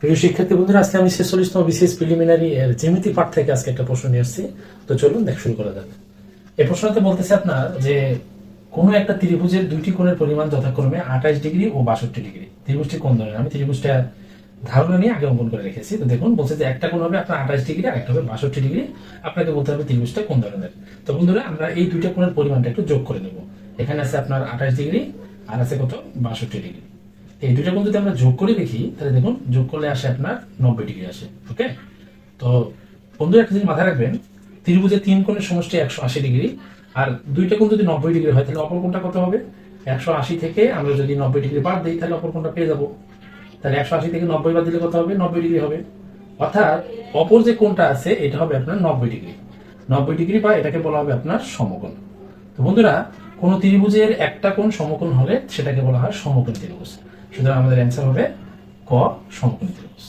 প্রিয় শিক্ষার্থী বন্ধুরা, আজকে আমি 46তম বিসিএস প্রিলিমিনারি এর জ্যামিতি পাঠ থেকে আজকে একটা প্রশ্ন নিয়ে আসছি। তো চলুন দেখ শুরু করা যাক। এই প্রশ্নতে বলতেছে আপনার যে কোনো একটা ত্রিভুজের দুইটি কোণের পরিমাণ যথাক্রমে 28 ডিগ্রি ও 62 ডিগ্রি। ত্রিভুজটি কোন ধরনের? আমি ত্রিভুজটা ধারণা নিয়ে আগে অঙ্কন করে রেখেছি। তো দেখুন বলছে যে একটা কোণ হবে আপনার 28 ডিগ্রি আর একটা হবে 62 ডিগ্রি। আপনাকে বলতে হবে ত্রিভুজটা কোন ধরনের। তো বন্ধুরা, আমরা এই দুইটা কোণের পরিমাণটা একটু যোগ করে নেব। এখানে আছে আপনার 28 ডিগ্রি আর আছে কত 62 ডিগ্রি। এই দুইটা কোণ যদি আমরা যোগ করে দেখি তাহলে দেখুন যোগ করলে আসে আপনার 90 ডিগ্রি আসে। ওকে, তো বন্ধুরা একটা জিনিস মাথায় রাখবেন, ত্রিভুজের তিন কোণের সমষ্টি 180 ডিগ্রি, আর দুইটা কোণ যদি 90 ডিগ্রি হয় তাহলে অপর কোণটা কত হবে? 180 থেকে আমরা যদি 90 ডিগ্রি বাদ দিই তাহলে অপর কোণটা পেয়ে যাবো। তাহলে 180 থেকে 90 বাদ দিলে কত হবে? 90 ডিগ্রি হবে। অর্থাৎ অপর যে কোণটা আছে এটা হবে আপনার 90 ডিগ্রি। 90 ডিগ্রি বা এটাকে বলা হবে আপনার সমকোণ। তো বন্ধুরা, কোন ত্রিভুজের একটা কোণ সমকোণ হলে সেটাকে বলা হয় সমকোণ ত্রিভুজ। সুতরাং আমাদের অ্যান্সার হবে ক, সমকোণ ত্রিভুজ।